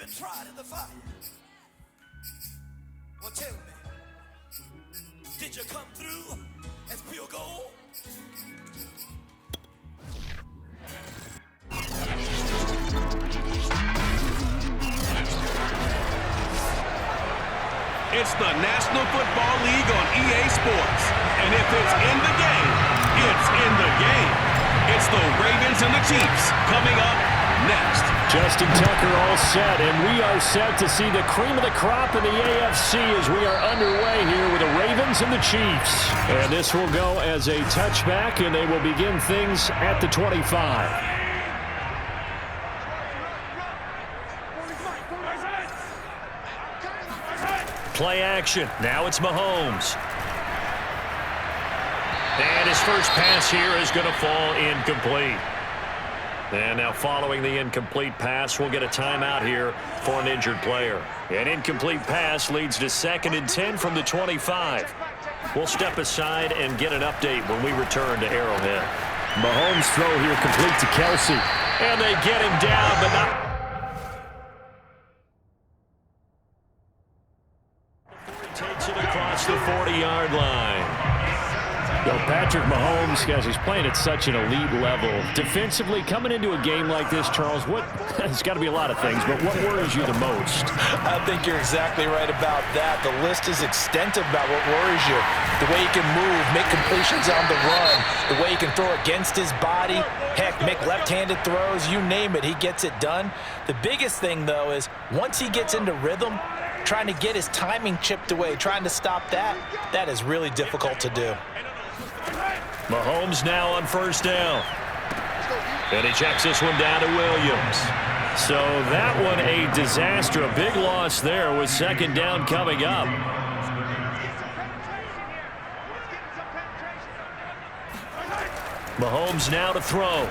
been tried in the fire. Well, tell me, did you come through as pure gold? It's the National Football League on EA Sports. And if it's in the game, it's in the game. It's the Ravens and the Chiefs coming up next. Justin Tucker all set, and we are set to see the cream of the crop in the AFC as we are underway here with the Ravens and the Chiefs. And this will go as a touchback, and they will begin things at the 25. Play action. Now it's Mahomes. And his first pass here is going to fall incomplete. And now following the incomplete pass, we'll get a timeout here for an injured player. An incomplete pass leads to 2nd and 10 from the 25. We'll step aside and get an update when we return to Arrowhead. Mahomes' throw here complete to Kelsey. And they get him down, but not... Takes it across the 40-yard line. Patrick Mahomes, guys, he's playing at such an elite level. Defensively, coming into a game like this, Charles, it's got to be a lot of things, but what worries you the most? I think you're exactly right about that. The list is extensive about what worries you. The way he can move, make completions on the run, the way he can throw against his body, heck, make left-handed throws, you name it, he gets it done. The biggest thing, though, is once he gets into rhythm, trying to get his timing chipped away, trying to stop that is really difficult to do. Mahomes now on first down. And he checks this one down to Williams. So that one a disaster, a big loss there with 2nd down coming up. Mahomes now to throw.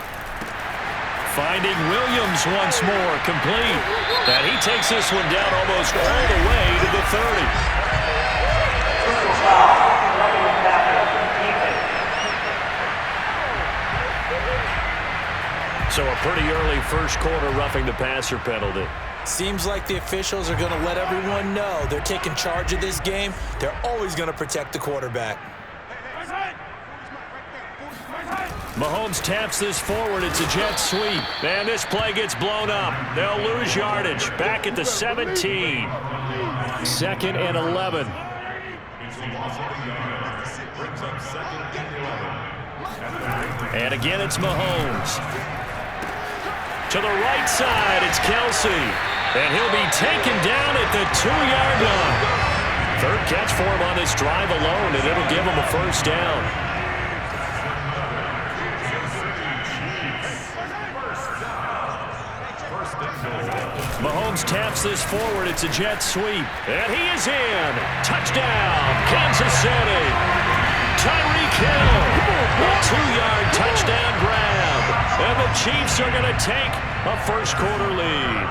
Finding Williams once more, complete. And he takes this one down almost all the way to the 30. So a pretty early first quarter roughing the passer penalty. Seems like the officials are going to let everyone know they're taking charge of this game. They're always going to protect the quarterback. Mahomes taps this forward. It's a jet sweep. And this play gets blown up. They'll lose yardage. Back at the 17. 2nd and 11. And again, it's Mahomes. To the right side, it's Kelsey. And he'll be taken down at the 2-yard line. 3rd catch for him on this drive alone, and it'll give him a first down. Mahomes taps this forward. It's a jet sweep. And he is in. Touchdown, Kansas City. Tyreek Hill. A 2-yard touchdown grab. And the Chiefs are going to take a first quarter lead.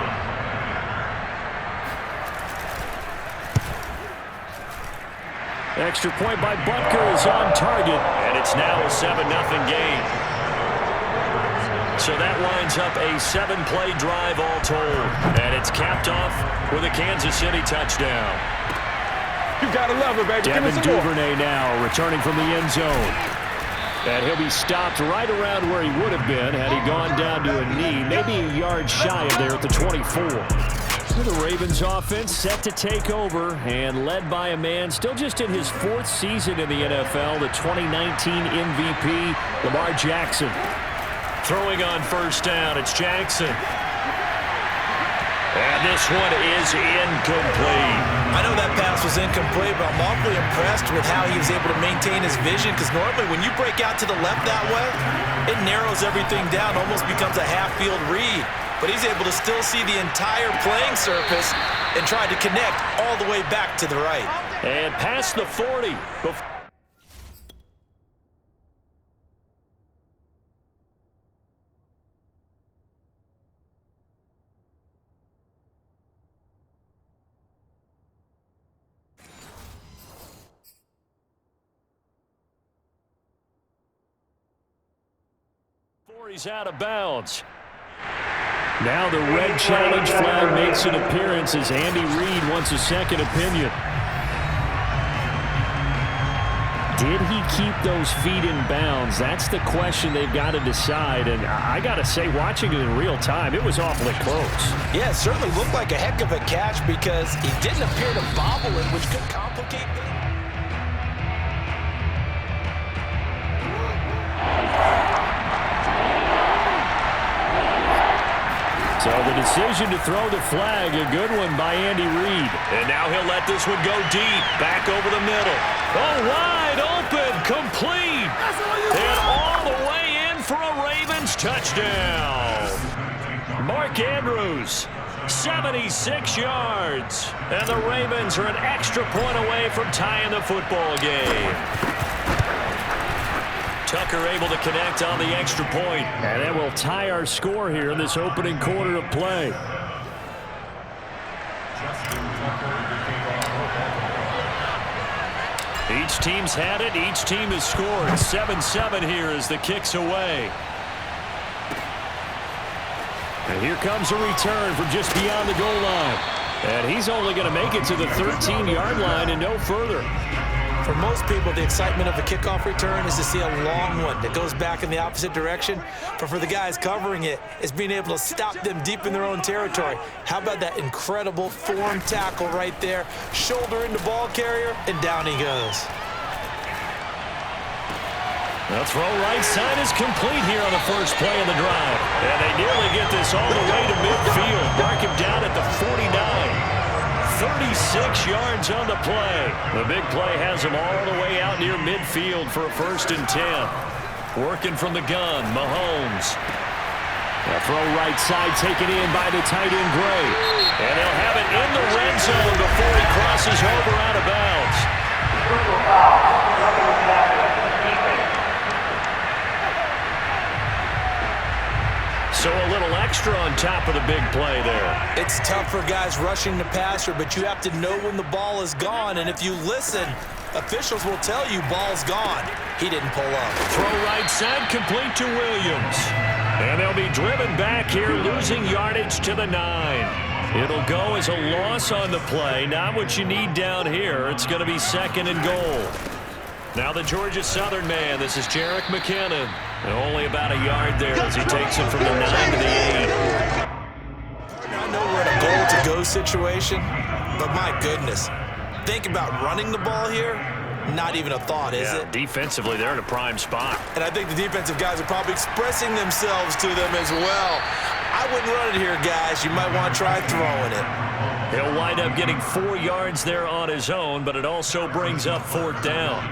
Extra point by Butker is on target. And it's now a 7-0 game. So that lines up a 7-play drive all told. And it's capped off with a Kansas City touchdown. You gotta love it, baby. Devin Duvernay now returning from the end zone. And he'll be stopped right around where he would have been had he gone down to a knee, maybe a yard shy of there at the 24. The Ravens offense set to take over and led by a man still just in his 4th season in the NFL, the 2019 MVP, Lamar Jackson. Throwing on first down, it's Jackson. And this one is incomplete. I know that pass was incomplete, but I'm awfully impressed with how he was able to maintain his vision, because normally when you break out to the left that way, it narrows everything down, almost becomes a half-field read. But he's able to still see the entire playing surface and try to connect all the way back to the right. And past the 40. He's out of bounds. Now the red challenge flag makes an appearance as Andy Reid wants a second opinion. Did he keep those feet in bounds? That's the question they've got to decide. And I got to say, watching it in real time, it was awfully close. Yeah, it certainly looked like a heck of a catch because he didn't appear to bobble it, which could complicate things. So the decision to throw the flag, a good one by Andy Reid. And now he'll let this one go deep, back over the middle. Oh, wide open, complete. And all the way in for a Ravens touchdown. Mark Andrews, 76 yards. And the Ravens are an extra point away from tying the football game. Tucker able to connect on the extra point. And that will tie our score here in this opening quarter of play. Each team's had it. Each team has scored. 7-7 here as the kick's away. And here comes a return from just beyond the goal line. And he's only going to make it to the 13-yard line and no further. For most people, the excitement of a kickoff return is to see a long one that goes back in the opposite direction. But for the guys covering it, it's being able to stop them deep in their own territory. How about that incredible form tackle right there? Shoulder into ball carrier, and down he goes. The throw right side is complete here on the first play of the drive. And they nearly get this all the way to midfield. Mark him down at the 49. 36 yards on the play. The big play has him all the way out near midfield for a 1st and 10. Working from the gun, Mahomes. The throw right side taken in by the tight end Gray. And they'll have it in the red zone before he crosses over out of bounds. So a little extra on top of the big play there. It's tough for guys rushing the passer, but you have to know when the ball is gone. And if you listen, officials will tell you ball's gone. He didn't pull up. Throw right side complete to Williams. And they'll be driven back here, losing yardage to the 9. It'll go as a loss on the play. Not what you need down here. It's going to be 2nd and goal. Now the Georgia Southern man. This is Jerick McKinnon. And only about a yard there as he takes it from the 9 to the 8. I know we're in a goal-to-go situation, but my goodness. Think about running the ball here. Not even a thought, is it? Defensively, they're in a prime spot. And I think the defensive guys are probably expressing themselves to them as well. I wouldn't run it here, guys. You might want to try throwing it. He'll wind up getting 4 yards there on his own, but it also brings up 4th down.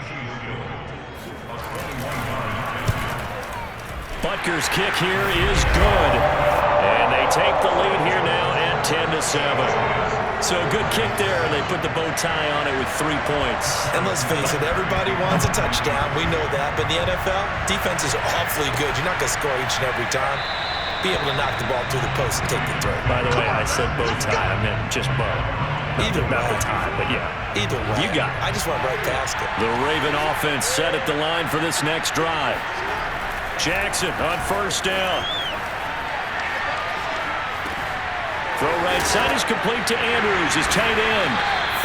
Butker's kick here is good. And they take the lead here now at 10-7. So a good kick there. They put the bow tie on it with 3 points. And let's face it, everybody wants a touchdown. We know that. But in the NFL, defense is awfully good. You're not going to score each and every time. Be able to knock the ball through the post and take the throw. By the way, I said bow tie. I meant just bow. Either Not way. the tie, but yeah. Either way. You got it. I just went right past it. The Raven offense set at the line for this next drive. Jackson on 1st down. Throw right side is complete to Andrews, his tight end.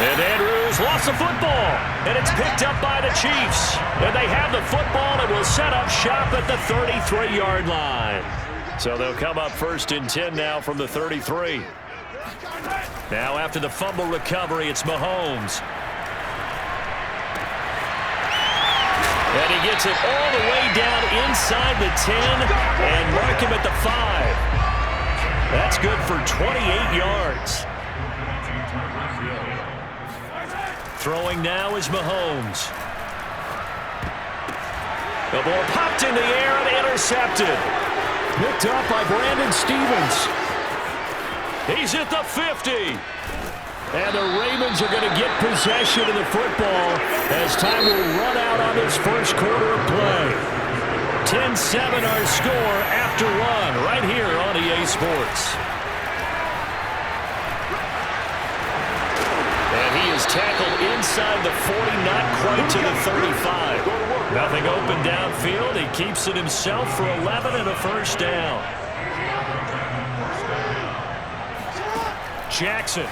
And Andrews lost the football. And it's picked up by the Chiefs. And they have the football and will set up shop at the 33-yard line. So they'll come up 1st and 10 now from the 33. Now after the fumble recovery, it's Mahomes. And he gets it all the way down inside the 10 and mark him at the 5. That's good for 28 yards. Throwing now is Mahomes. The ball popped in the air and intercepted. Picked up by Brandon Stevens. He's at the 50. And the Ravens are going to get possession of the football as time will run out on this first quarter of play. 10-7 our score after one right here on EA Sports. And he is tackled inside the 40, not quite to the 35. Nothing open downfield. He keeps it himself for 11 and a 1st down. Jackson.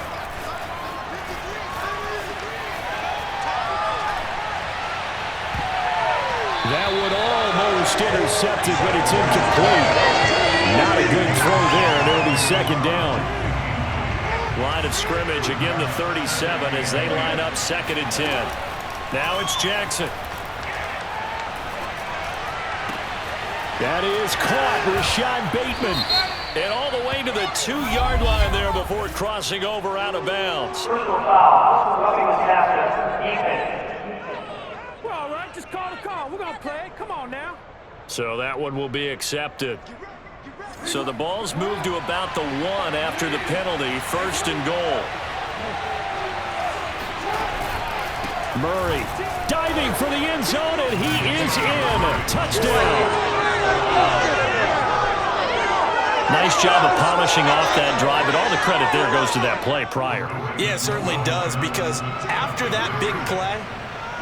That would almost intercepted, but it's incomplete. Not a good throw there, and it'll be second down. Line of scrimmage, again the 37 as they line up 2nd and 10. Now it's Jackson. That is caught. Rashad Bateman. And all the way to the 2-yard line there before crossing over out of bounds. Personal foul. Roughing the passer. Defense. We're all right. Just call the call. We're going to play. Come on now. So that one will be accepted. So the ball's moved to about the 1 after the penalty. 1st and goal. Murray diving for the end zone, and he is in. Touchdown. Nice job of polishing off that drive, but all the credit there goes to that play prior. Yeah, it certainly does, because after that big play,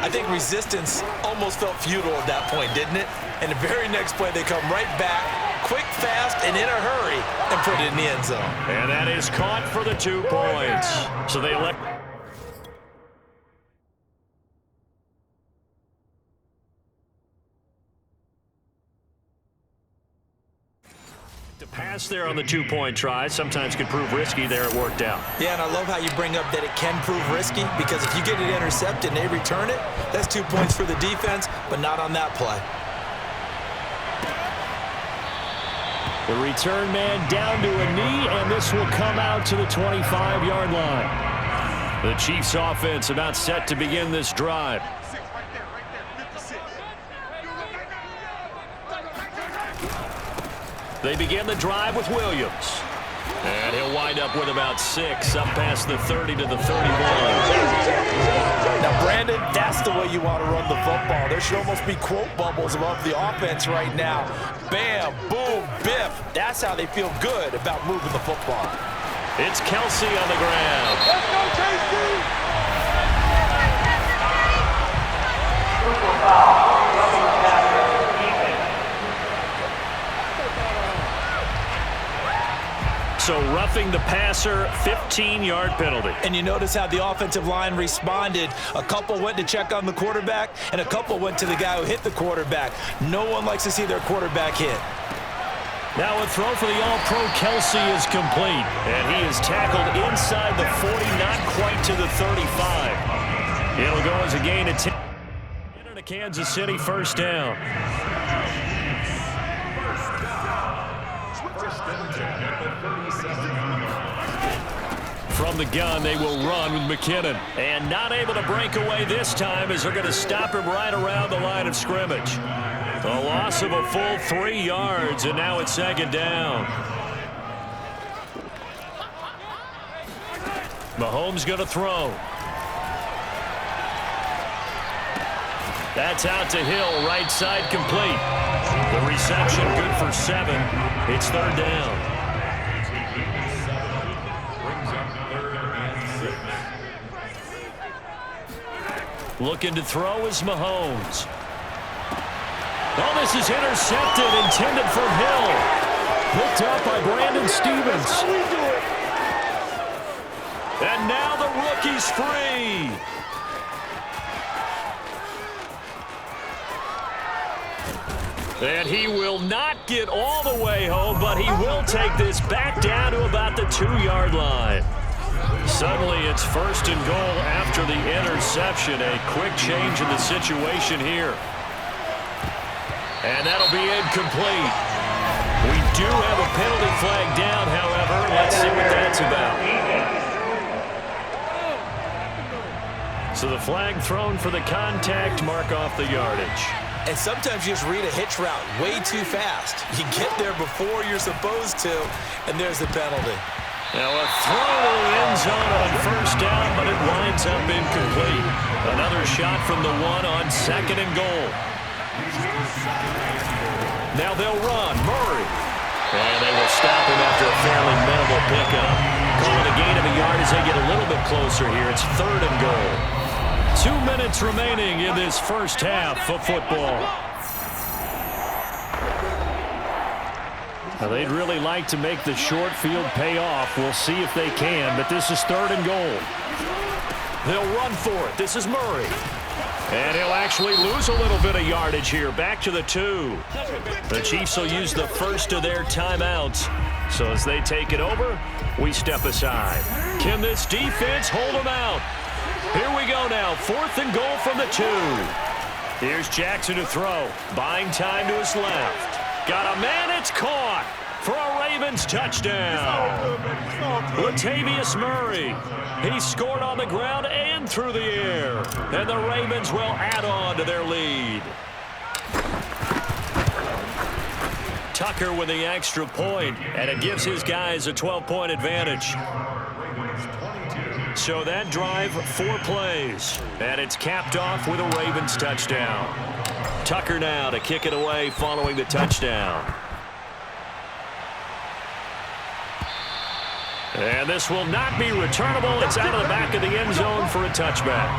I think resistance almost felt futile at that point, didn't it? And the very next play, they come right back, quick, fast, and in a hurry, and put it in the end zone. And that is caught for the 2 points. So they elect to pass there on the 2-point try. Sometimes could prove risky. There it worked out. Yeah, and I love how you bring up that it can prove risky, because if you get it intercepted and they return it, that's 2 points for the defense, but not on that play. The return man down to a knee, and this will come out to the 25-yard line. The Chiefs offense about set to begin this drive. They begin the drive with Williams. And he'll wind up with about 6, up past the 30 to the 31. Now, Brandon, that's the way you want to run the football. There should almost be quote bubbles above the offense right now. Bam, boom, biff. That's how they feel good about moving the football. It's Kelsey on the ground. Let's go, KC! Personal foul. Roughing the passer. Defense. So roughing the passer, 15-yard penalty. And you notice how the offensive line responded. A couple went to check on the quarterback, and a couple went to the guy who hit the quarterback. No one likes to see their quarterback hit. Now a throw for the All-Pro Kelsey is complete. And he is tackled inside the 40, not quite to the 35. It'll go as a gain of 10. Into Kansas City, 1st down. From the gun, they will run with McKinnon. And not able to break away this time as they're going to stop him right around the line of scrimmage. A loss of a full 3 yards, and now it's 2nd down. Mahomes going to throw. That's out to Hill, right side complete. The reception good for 7. It's 3rd down. Looking to throw is Mahomes. Oh, this is intercepted, intended for Hill. Picked up by Brandon Stevens. And now the rookie's free. And he will not get all the way home, but he will take this back down to about the 2-yard line. Suddenly it's 1st and goal after the interception. A quick change in the situation here. And that'll be incomplete. We do have a penalty flag down, however. Let's see what that's about. So the flag thrown for the contact, mark off the yardage. And sometimes you just read a hitch route way too fast. You get there before you're supposed to, and there's the penalty. Now a throw to the end zone on 1st down, but it winds up incomplete. Another shot from the 1 on 2nd and goal. Now they'll run. Murray. And they will stop him after a fairly minimal pickup. Calling a gain of a yard as they get a little bit closer here. It's 3rd and goal. 2 minutes remaining in this first half of football. Well, they'd really like to make the short field pay off. We'll see if they can, but this is 3rd and goal. They'll run for it. This is Murray. And he'll actually lose a little bit of yardage here. Back to the 2. The Chiefs will use the first of their timeouts. So as they take it over, we step aside. Can this defense hold them out? Here we go now. 4th and goal from the 2. Here's Jackson to throw. Buying time to his left. Got a man. It's caught for a Ravens touchdown. Latavius Murray. He scored on the ground and through the air. And the Ravens will add on to their lead. Tucker with the extra point, and it gives his guys a 12-point advantage. So that drive, 4 plays, and it's capped off with a Ravens touchdown. Tucker now to kick it away following the touchdown. And this will not be returnable. It's out of the back of the end zone for a touchback.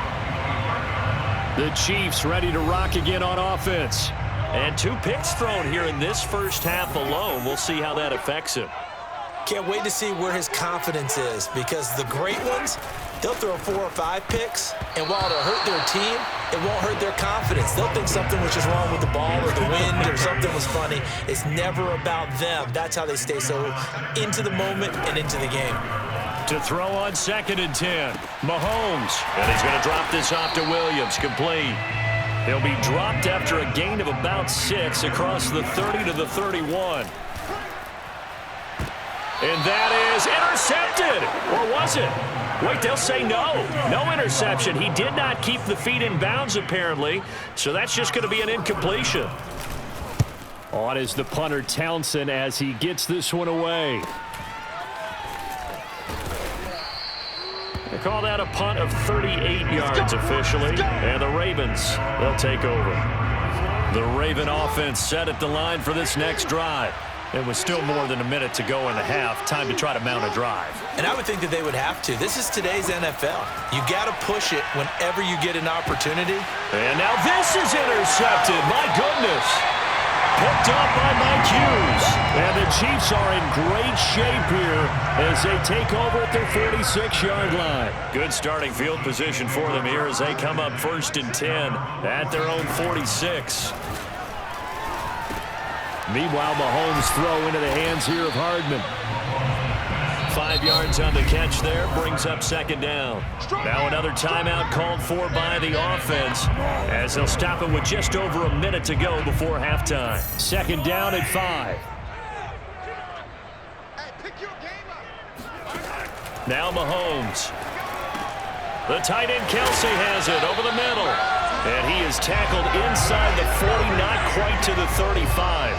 The Chiefs ready to rock again on offense. And 2 picks thrown here in this first half alone. We'll see how that affects him. Can't wait to see where his confidence is, because the great ones, they'll throw 4 or 5 picks, and while it'll hurt their team, it won't hurt their confidence. They'll think something was just wrong with the ball or the wind or something was funny. It's never about them. That's how they stay so into the moment and into the game. To throw on 2nd and 10, Mahomes. And he's going to drop this off to Williams, complete. He'll be dropped after a gain of about 6 across the 30 to the 31. And that is intercepted. Or was it? Wait, they'll say no. No interception. He did not keep the feet in bounds, apparently. So that's just going to be an incompletion. On is the punter, Townsend, as he gets this one away. They call that a punt of 38 yards officially. And the Ravens, they'll take over. The Raven offense set at the line for this next drive. It was still more than a minute to go in the half. Time to try to mount a drive. And I would think that they would have to. This is today's NFL. You got to push it whenever you get an opportunity. And now this is intercepted. My goodness. Picked up by Mike Hughes. And the Chiefs are in great shape here as they take over at their 46-yard line. Good starting field position for them here as they come up 1st and 10 at their own 46. Meanwhile, Mahomes throw into the hands here of Hardman. 5 yards on the catch there, brings up 2nd down. Now another timeout called for by the offense as they'll stop it with just over a minute to go before halftime. 2nd down at 5. Now Mahomes. The tight end Kelsey has it over the middle. And he is tackled inside the 40, not quite to the 35.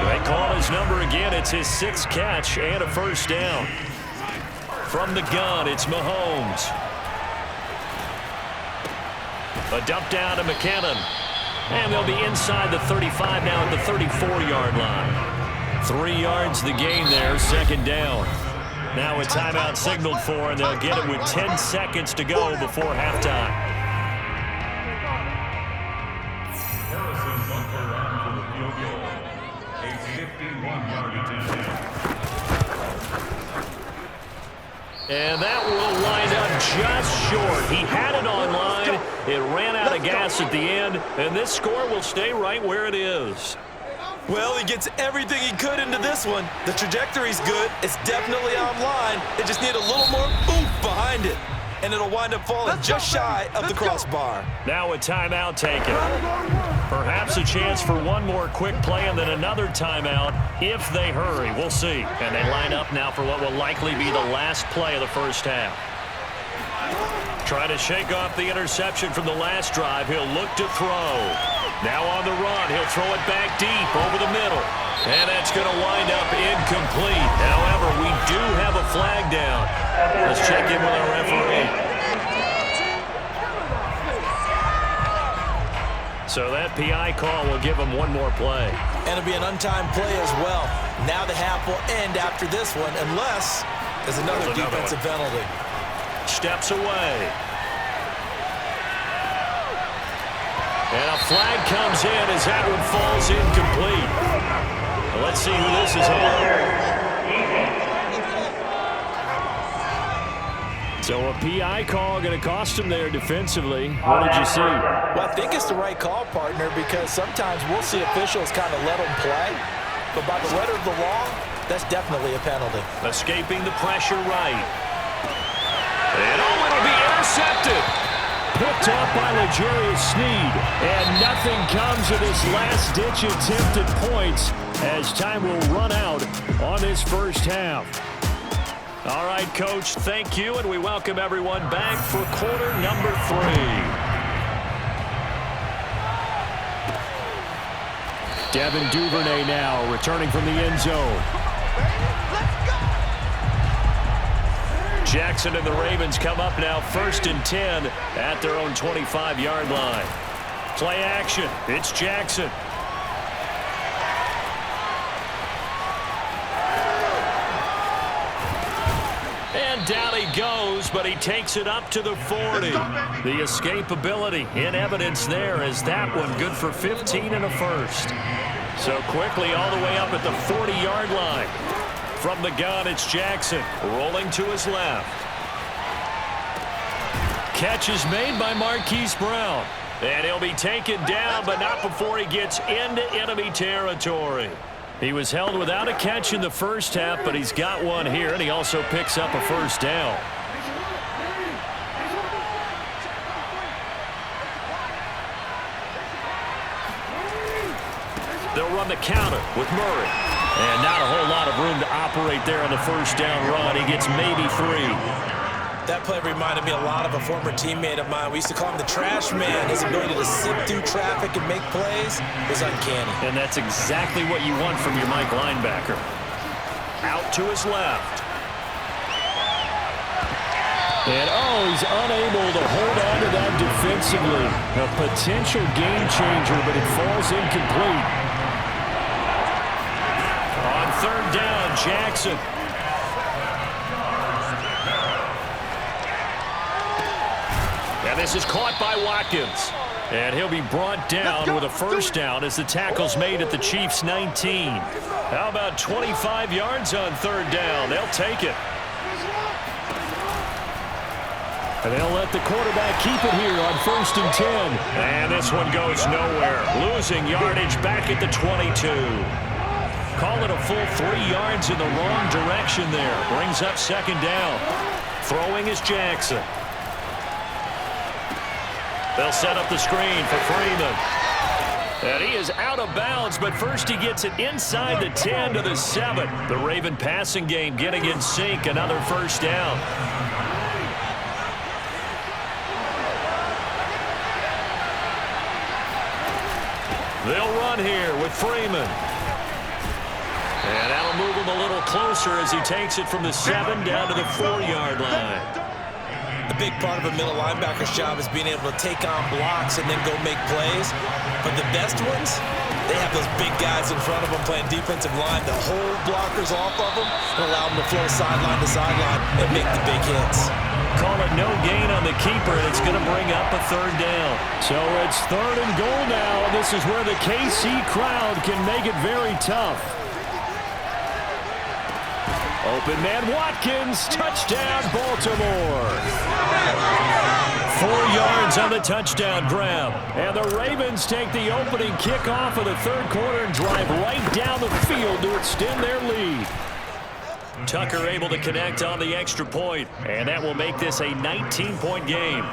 They call his number again. It's his 6th catch and a 1st down. From the gun, it's Mahomes. A dump down to McKinnon. And they'll be inside the 35 now at the 34-yard line. 3 yards the gain there, 2nd down. Now a timeout signaled for, and they'll get it with 10 seconds to go before halftime. And that will line up just short. He had it on line. It ran out of gas at the end, and this score will stay right where it is. Well, he gets everything he could into this one. The trajectory's good. It's definitely on line. They just need a little more oomph behind it, and it'll wind up falling just shy of the crossbar. Now a timeout taken. Perhaps a chance for one more quick play and then another timeout if they hurry. We'll see. And they line up now for what will likely be the last play of the first half. Try to shake off the interception from the last drive. He'll look to throw. Now on the run, he'll throw it back deep over the middle. And that's going to wind up incomplete. However, we do have a flag down. Let's check in with our referee. So that PI call will give him one more play. And it'll be an untimed play as well. Now the half will end after this one, unless there's another defensive penalty. Steps away. And a flag comes in as that one falls incomplete. Well, let's see who this is on. So a PI call going to cost him there defensively. What did you see? Well, I think it's the right call, partner, because sometimes we'll see officials kind of let them play. But by the letter of the law, that's definitely a penalty. Escaping the pressure right. And oh, it'll be intercepted. Picked up by L'Jarius Sneed. And nothing comes of this last-ditch attempt at points as time will run out on this first half. All right, Coach, thank you, and we welcome everyone back for quarter number 3. Devin Duvernay now returning from the end zone. Jackson and the Ravens come up now 1st and 10 at their own 25-yard line. Play action. It's Jackson. And down he goes, but he takes it up to the 40. The escapability in evidence there as that one good for 15 and a first. So quickly all the way up at the 40-yard line. From the gun, it's Jackson rolling to his left. Catch is made by Marquise Brown. And he'll be taken down, but not before he gets into enemy territory. He was held without a catch in the first half, but he's got one here, and he also picks up a first down. They'll run the counter with Murray. And not a whole lot of room to operate there on the first down run. He gets maybe 3. That play reminded me a lot of a former teammate of mine. We used to call him the trash man. His ability to sift through traffic and make plays was uncanny. And that's exactly what you want from your Mike linebacker. Out to his left. And, oh, he's unable to hold on to that defensively. A potential game changer, but it falls incomplete. On 3rd down, Jackson. And this is caught by Watkins. And he'll be brought down with a first down as the tackle's made at the Chiefs' 19. How about 25 yards on 3rd down? They'll take it. And they'll let the quarterback keep it here on 1st and 10. And this one goes nowhere. Losing yardage back at the 22. Call it a full 3 yards in the wrong direction there. Brings up 2nd down. Throwing is Jackson. They'll set up the screen for Freeman. And he is out of bounds, but first he gets it inside the 10 to the 7. The Raven passing game getting in sync. Another first down. They'll run here with Freeman. And that'll move him a little closer as he takes it from the 7 down to the 4-yard line. The big part of a middle linebacker's job is being able to take on blocks and then go make plays. But the best ones, they have those big guys in front of them playing defensive line to hold blockers off of them and allow them to flow sideline to sideline and make the big hits. Call it no gain on the keeper, and it's going to bring up a 3rd down. So it's 3rd and goal now. This is where the KC crowd can make it very tough. Open man Watkins, touchdown Baltimore. 4 yards on the touchdown grab. And the Ravens take the opening kickoff of the 3rd quarter and drive right down the field to extend their lead. Tucker able to connect on the extra point, and that will make this a 19-point game.